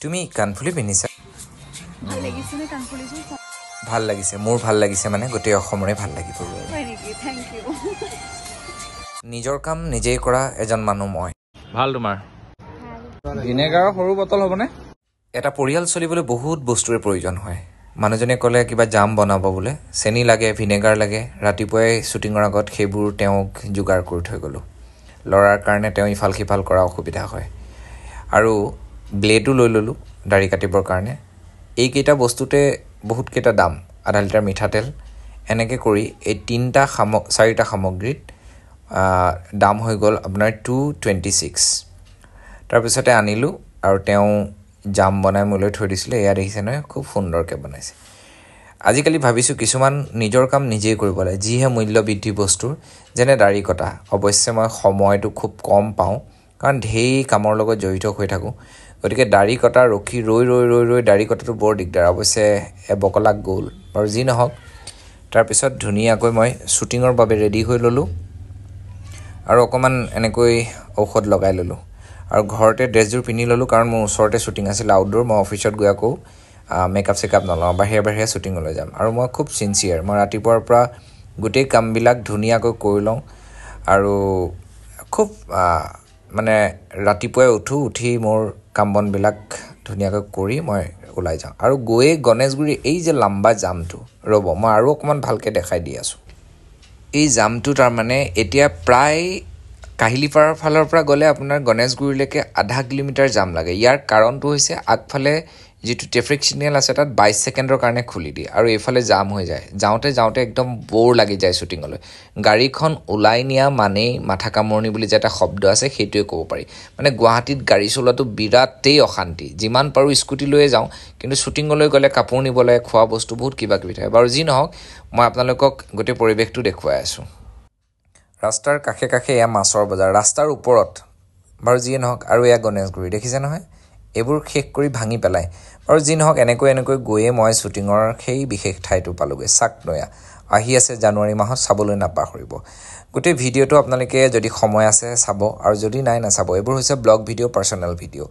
তুমি কাণফুলি পিন্ধিছা ভাল লাগিছে নে কাণফুলিযোৰ ভাল লাগিছে মোৰ ভাল লাগিছে মানে গোটেই অসমৰে ভাল লাগিব হয় নেকি থ্যাংক ইউ নিজৰ কাম নিজেই কৰা এজন মানুহ মই ভাল তোমাৰ ভিনেগাৰৰ সৰু বটল হ'বনে এটা পৰিয়াল চলিবলৈ বহুত বস্তুৰে প্ৰয়োজন হয় মানুহজনে ক'লে কিবা জাম বনাব বোলে চেনি লাগে ভিনেগাৰ লাগে ৰাতিপুৱাই শ্বুটিঙৰ আগত সেইবোৰ তেওঁক যোগাৰ কৰি থৈ গ'লোঁ ল'ৰাৰ কাৰণে তেওঁ ইফাল সিফাল কৰা অসুবিধা হয় আৰু ব্লেডো লৈ ল'লোঁ দাড়ি কাটিবৰ কাৰণে এইকেইটা বস্তুতে বহুতকেইটা দাম আধা লিটাৰ মিঠাতেল এনেকৈ কৰি এই চাৰিটা সামগ্ৰীত দাম হৈ গ'ল আপোনাৰ 226 তাৰপিছতে আনিলোঁ আৰু তেওঁ জাম বনাই মোলৈ থৈ দিছিলে এয়া দেখিছে নহয় খুব সুন্দৰকৈ বনাইছে আজিকালি ভাবিছোঁ কিছুমান নিজৰ কাম নিজেই কৰিব লাগে যিহে মূল্য বৃদ্ধি বস্তুৰ যেনে দাড়ি কটা অৱশ্যে মই সময়টো খুব কম পাওঁ কাৰণ ঢেৰ কামৰ লগত জড়িত হৈ থাকোঁ গতিকে দাড়ি কটা ৰখি ৰৈ দাড়ি কটাটো বৰ দিগদাৰ অৱশ্যে এবকলাক গ'ল বাৰু যি নহওক তাৰপিছত ধুনীয়াকৈ মই শ্বুটিঙৰ বাবে ৰেডি হৈ ল'লোঁ আৰু অকণমান এনেকৈ ঔষধ লগাই ল'লোঁ আৰু ঘৰতে ড্ৰেছযোৰ পিন্ধি ল'লোঁ কাৰণ মোৰ ওচৰতে শ্বুটিং আছিল আউটডোৰ মই অফিচত গৈ আকৌ মেকআপ চেকআপ নলওঁ বাহিৰে শ্বুটিঙলৈ যাম আৰু মই খুব ছিনচিয়াৰ মই ৰাতিপুৱাৰ পৰা গোটেই কামবিলাক ধুনীয়াকৈ কৰি লওঁ আৰু খুব মানে ৰাতিপুৱাই উঠি মোৰ কাম বনবিলাক ধুনীয়াকৈ কৰি মই ওলাই যাওঁ আৰু গৈয়ে গণেশগুৰি এই যে লাম্বা জামটো ৰ'ব মই আৰু অকণমান ভালকৈ দেখাই দি আছোঁ এই জামটো তাৰমানে এতিয়া প্ৰায় কাহিলীপাৰাৰ ফালৰ পৰা গ'লে আপোনাৰ গণেশগুৰিলৈকে আধা কিলোমিটাৰ জাম লাগে ইয়াৰ কাৰণটো হৈছে আগফালে যিটো ট্ৰেফিক ছিগনেল আছে তাত 22 ছেকেণ্ডৰ কাৰণে খুলি দিয়ে আৰু এইফালে জাম হৈ যায় যাওঁতে একদম ব'ৰ লাগি যায় শ্বুটিঙলৈ গাড়ীখন ওলাই নিয়া মানেই মাথা কামৰণি বুলি যে এটা শব্দ আছে সেইটোৱে ক'ব পাৰি মানে গুৱাহাটীত গাড়ী চলোৱাটো বিৰাটেই অশান্তি যিমান পাৰোঁ স্কুটি লৈয়ে যাওঁ কিন্তু শ্বুটিঙলৈ গ'লে কাপোৰ নিব লাগে খোৱা বস্তু বহুত কিবা কিবি থাকে বাৰু যি নহওক মই আপোনালোকক গোটেই পৰিৱেশটো দেখুৱাই আছোঁ ৰাস্তাৰ কাষে এয়া মাছৰ বজাৰ ৰাস্তাৰ ওপৰত বাৰু যিয়ে নহওক আৰু এয়া গণেশগুৰি দেখিছে নহয় এইবোৰ শেষ কৰি ভাঙি পেলাই আৰু যি নহওক এনেকৈ গৈয়ে মই শ্বুটিঙৰ সেই বিশেষ ঠাইটো পালোঁগৈ চাকনৈয়া আহি আছে জানুৱাৰী মাহত চাবলৈ নাপাহৰিব গোটেই ভিডিঅ'টো আপোনালোকে যদি সময় আছে চাব আৰু যদি নাই নাচাব এইবোৰ হৈছে ব্লগ ভিডিঅ' পাৰ্চনেল ভিডিঅ'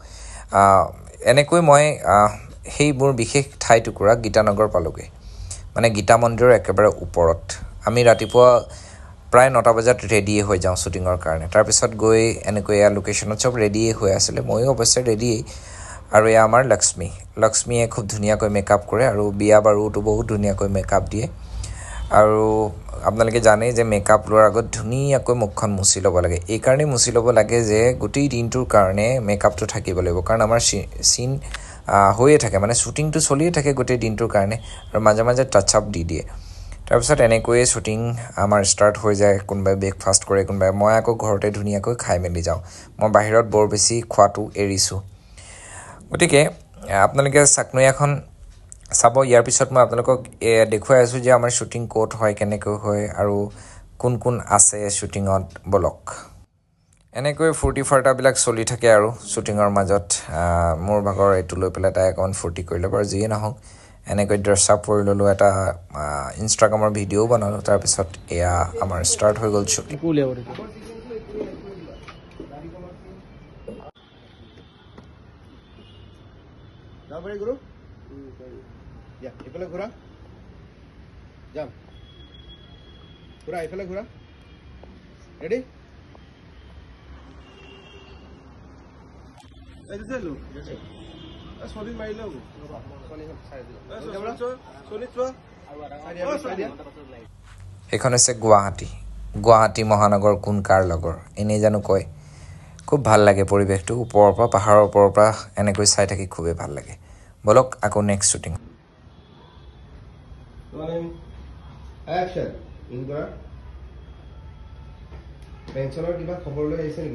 এনেকৈ মই সেই মোৰ বিশেষ ঠাইটুকুৰা গীতানগৰ পালোঁগৈ মানে গীতা মন্দিৰৰ একেবাৰে ওপৰত আমি ৰাতিপুৱা প্ৰায় 9টা বজাত ৰেডিয়ে হৈ যাওঁ শ্বুটিঙৰ কাৰণে তাৰপিছত গৈ এনেকৈ এয়া লোকেশ্যনত চব ৰেডিয়ে হৈ আছিলে ময়ো অৱশ্যে ৰেডিয়েই আৰু এয়া আমাৰ লক্ষ্মীয়ে খুব ধুনীয়াকৈ মেকআপ কৰে আৰু বিয়া বাৰুতো বহুত ধুনীয়াকৈ মেকআপ দিয়ে আৰু আপোনালোকে জানেই যে মেকআপ লোৱাৰ আগত ধুনীয়াকৈ মুখখন মুচি ল'ব লাগে এইকাৰণেই মুচি ল'ব লাগে যে গোটেই দিনটোৰ কাৰণে মেকআপটো থাকিব লাগিব কাৰণ আমাৰ চিন হৈয়ে থাকে মানে শ্বুটিংটো চলিয়ে থাকে গোটেই দিনটোৰ কাৰণে আৰু মাজে টাচ আপ দি দিয়ে তাৰপিছত এনেকৈয়ে শ্বুটিং আমাৰ ষ্টাৰ্ট হৈ যায় কোনোবাই ব্ৰেকফাষ্ট কৰে কোনোবাই মই আকৌ ঘৰতে ধুনীয়াকৈ খাই মেলি যাওঁ মই বাহিৰত বৰ বেছি খোৱাটো এৰিছোঁ গতিকে আপোনালোকে চাকনৈয়াখন চাব ইয়াৰ পিছত মই আপোনালোকক দেখুৱাই আছোঁ যে আমাৰ শ্বুটিং ক'ত হয় কেনেকৈ হয় আৰু কোন আছে শ্বুটিঙত বলক এনেকৈ ফূৰ্তি ফাৰ্তাবিলাক চলি থাকে আৰু শ্বুটিঙৰ মাজত মোৰ ভাগৰ এইটো লৈ পেলাই তাই অকণমান ফূৰ্তি কৰিলে বাৰু যিয়ে নহওক এনেকৈ ড্ৰেছ আপ কৰি ল'লোঁ এটা ইনষ্টাগ্ৰামৰ ভিডিঅ'ও বনালোঁ তাৰপিছত এয়া আমাৰ ষ্টাৰ্ট হৈ গ'ল শ্বুটিং এইফালে ঘূৰা ৰেডি এইখন হৈছে গুৱাহাটী মহানগৰ কোন কাৰ লগৰ এনেই জানো কয় খুব ভাল লাগে পৰিৱেশটো ওপৰৰ পৰা পাহাৰৰ ওপৰৰ পৰা এনেকৈ চাই থাকি খুবেই ভাল লাগে বলক আকৌ নেক্সট শ্বুটিং পেঞ্চনৰ কিবা খবৰ লৈ আহিছে নেকি